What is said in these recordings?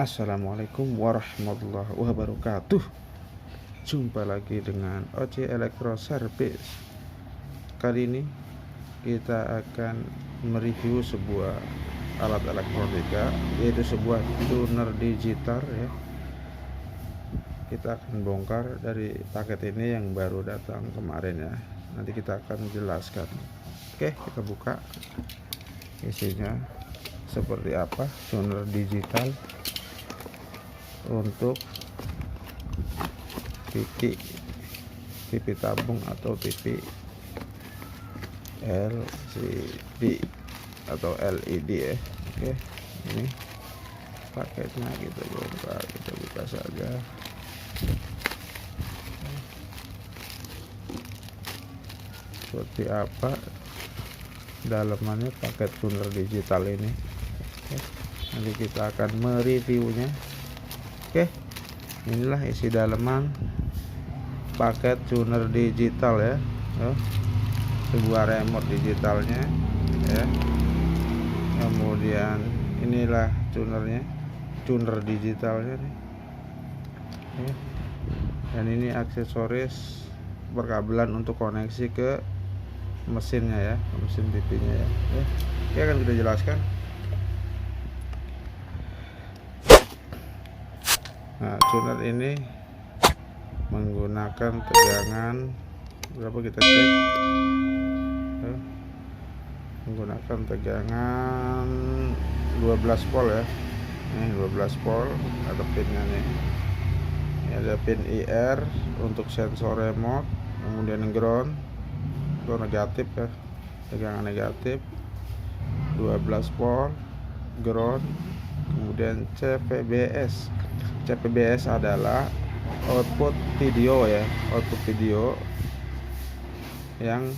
Assalamualaikum warahmatullahi wabarakatuh. Jumpa lagi dengan OC Electro Service. Kali ini kita akan mereview sebuah alat elektronika, yaitu sebuah tuner digital ya. Kita akan bongkar dari paket ini yang baru datang kemarin ya. Nanti kita akan jelaskan. Oke, kita buka isinya seperti apa tuner digital untuk TV tabung atau TV LCD atau LED ya. Oke, ini paketnya kita buka saja. Seperti apa dalamannya paket tuner digital ini. Oke, nanti kita akan mereviewnya. Oke, inilah isi dalaman paket tuner digital ya. Sebuah remote digitalnya ya. Kemudian inilah tuner digitalnya nih ya. Dan ini aksesoris berkabelan untuk koneksi ke mesinnya ya, mesin TV-nya ya. Oke, akan kita jelaskan. Nah, tuner ini menggunakan tegangan berapa, kita cek. Menggunakan tegangan 12 volt ya. Ini 12 volt ada pinnya nih. Ini ada pin IR untuk sensor remote, kemudian ground itu negatif ya, tegangan negatif 12 volt ground. Kemudian CPBS adalah output video ya, output video yang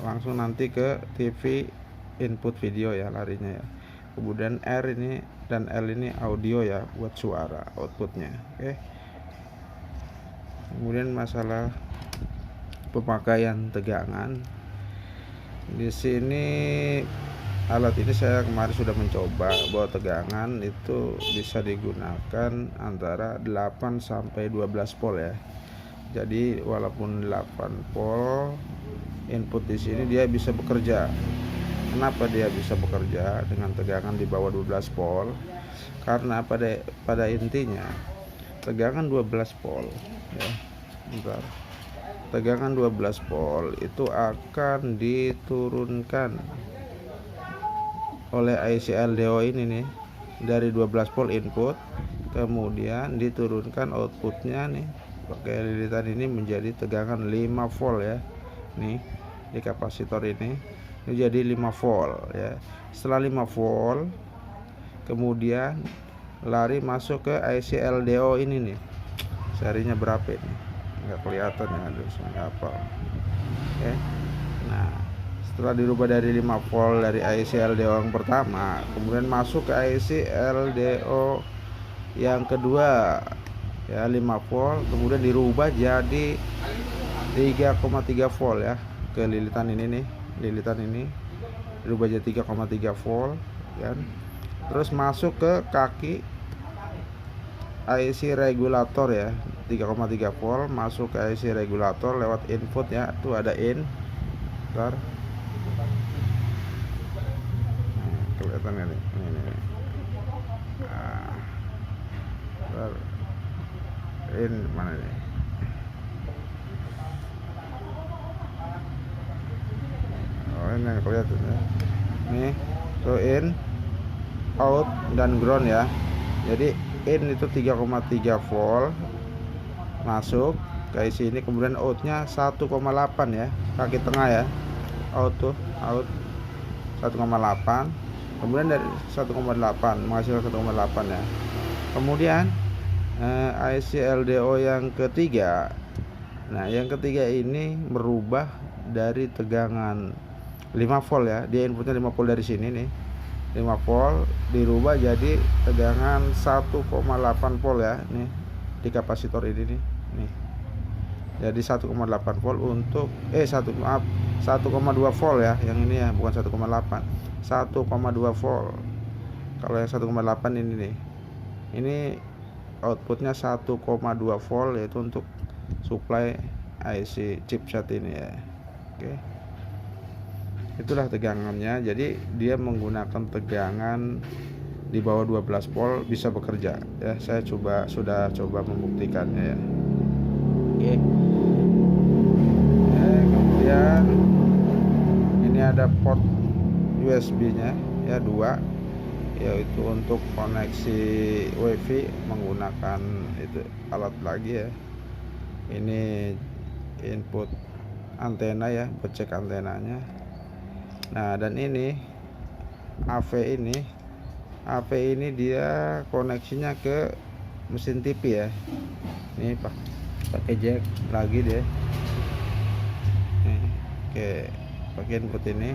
langsung nanti ke TV input video ya larinya ya. Kemudian R ini dan L ini audio ya, buat suara outputnya. Oke. Kemudian masalah pemakaian tegangan, di sini alat ini saya kemarin sudah mencoba bahwa tegangan itu bisa digunakan antara 8 sampai 12 volt ya. Jadi walaupun 8 volt input di sini dia bisa bekerja. Kenapa dia bisa bekerja dengan tegangan di bawah 12 volt? Karena pada intinya tegangan 12 volt ya. Bentar. Tegangan 12 volt itu akan diturunkan oleh IC LDO ini nih dari 12 volt input, kemudian diturunkan outputnya nih pakai lilitan ini menjadi tegangan 5 volt ya. Nih di kapasitor ini jadi 5 volt ya. Setelah 5 volt kemudian lari masuk ke IC LDO ini nih. Serinya berapa ini? Nggak kelihatan ya, aduh saya nggak hafal. Oke. Nah, setelah dirubah dari 5 volt dari IC LDO yang pertama, kemudian masuk ke IC LDO yang kedua ya, 5 volt, kemudian dirubah jadi 3,3 volt ya, ke lilitan ini nih, lilitan ini dirubah jadi 3,3 volt kan. Terus masuk ke kaki IC regulator ya, 3,3 volt masuk ke IC regulator lewat input ya, tuh ada in. Bentar. Kelihatan nih, ini. In mana nih? Oh, ini yang kelihatan ya. Nih, so in, out dan ground ya. Jadi in itu 3,3 volt masuk ke IC ini, kemudian outnya 1,8 ya, kaki tengah ya, out 1,8, kemudian dari 1,8 menghasilkan 1,8 ya. Kemudian IC LDO yang ketiga, nah yang ketiga ini merubah dari tegangan 5 volt ya, dia inputnya 5 volt dari sini nih, 5 volt dirubah jadi tegangan 1,8 volt ya, nih di kapasitor ini nih. Jadi 1,8 volt untuk 1,2 volt ya, yang ini ya, bukan 1,8, 1,2 volt. Kalau yang 1,8 ini nih Ini outputnya 1,2 volt, yaitu untuk supply IC chipset ini ya. Oke, itulah tegangannya. Jadi dia menggunakan tegangan di bawah 12 volt bisa bekerja ya. Saya sudah coba membuktikannya ya. Oke. Kemudian ini ada port USB nya ya, 2, yaitu untuk koneksi WiFi menggunakan itu alat lagi ya. Ini input antena ya, buat cek antenanya. Nah, dan ini AV ini dia koneksinya ke mesin TV ya. Ini pakai jack lagi deh. Oke, pakai input ini.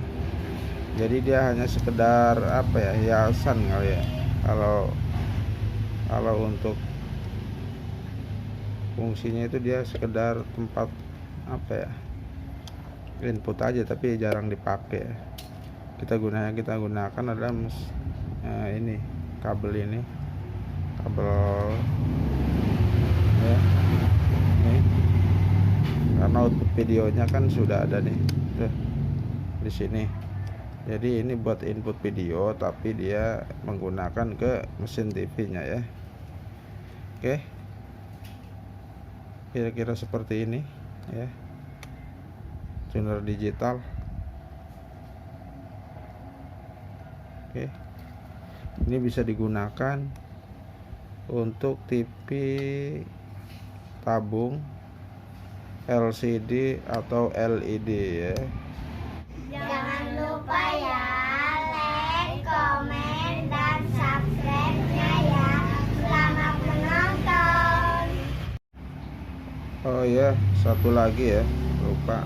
Jadi dia hanya sekedar apa ya, hiasan kali ya. Kalau untuk fungsinya itu dia sekedar tempat apa ya, input aja, tapi jarang dipakai. Kita gunakan adalah ini kabel ya, ini karena output videonya kan sudah ada nih tuh di sini. Jadi ini buat input video, tapi dia menggunakan ke mesin TV-nya ya. Oke, kira-kira seperti ini ya, tuner digital. Oke, ini bisa digunakan untuk TV tabung, LCD atau LED ya. Jangan lupa ya, like, komen, dan subscribe-nya ya. Selamat menonton. Oh ya, satu lagi ya, lupa.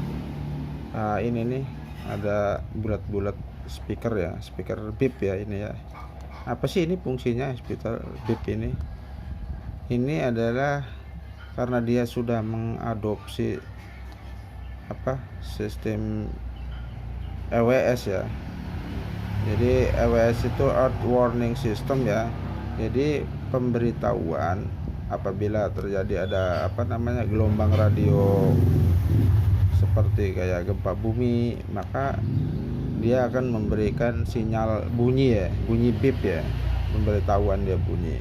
Nah, ini nih ada bulat-bulat speaker ya, speaker bip ya ini ya. Apa sih ini fungsinya speaker bip ini? Ini adalah karena dia sudah mengadopsi sistem EWS ya. Jadi EWS itu Earth Warning System ya. Jadi pemberitahuan apabila terjadi ada gelombang radio seperti kayak gempa bumi, maka dia akan memberikan sinyal bunyi ya, bunyi bip ya, pemberitahuan dia bunyi.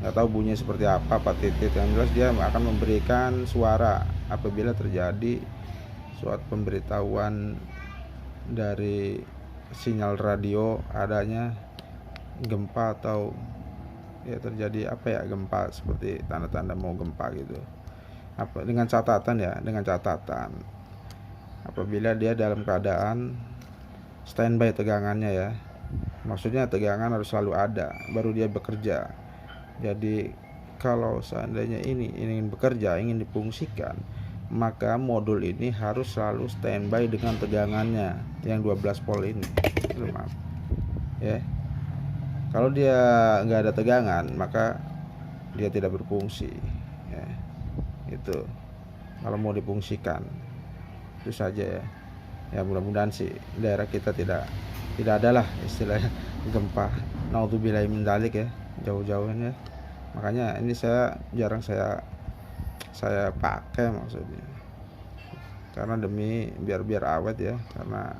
Nggak tahu bunyi seperti apa, titik, yang jelas dia akan memberikan suara apabila terjadi suatu pemberitahuan dari sinyal radio adanya gempa atau ya terjadi gempa, seperti tanda-tanda mau gempa gitu. Dengan catatan apabila dia dalam keadaan standby tegangannya ya. Maksudnya tegangan harus selalu ada baru dia bekerja. Jadi kalau seandainya ini ingin bekerja, ingin difungsikan, maka modul ini harus selalu standby dengan tegangannya yang 12 volt ini. Maaf ya. Kalau dia nggak ada tegangan, maka dia tidak berfungsi ya. Itu kalau mau difungsikan, itu saja ya. Ya mudah-mudahan sih daerah kita tidak adalah istilahnya gempa. Naudzubillahi min dzalik ya, jauh-jauhan ya. Makanya ini jarang saya pakai, maksudnya karena demi biar awet ya. Karena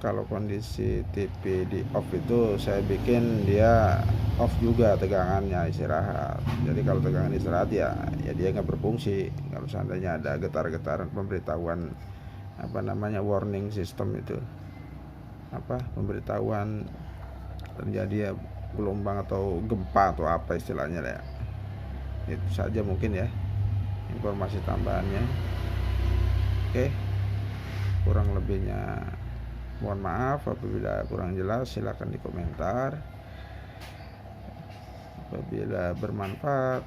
kalau kondisi TV di off itu saya bikin dia off juga tegangannya, istirahat. Jadi kalau tegangan istirahat ya dia nggak berfungsi. Kalau seandainya ada getar-getaran pemberitahuan warning system itu, pemberitahuan terjadi ya gelombang atau gempa atau apa istilahnya ya. Itu saja mungkin ya informasi tambahannya. Oke, kurang lebihnya mohon maaf. Apabila kurang jelas silakan di komentar. Apabila bermanfaat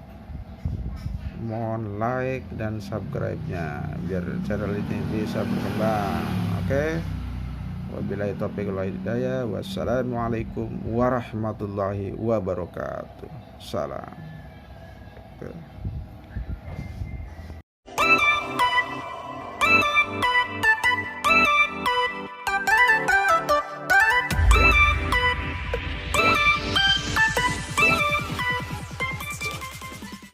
mohon like dan subscribe-nya biar channel ini bisa berkembang. Oke, wabillahi taufiq wal hidayah. Wassalamualaikum warahmatullahi wabarakatuh. Salam.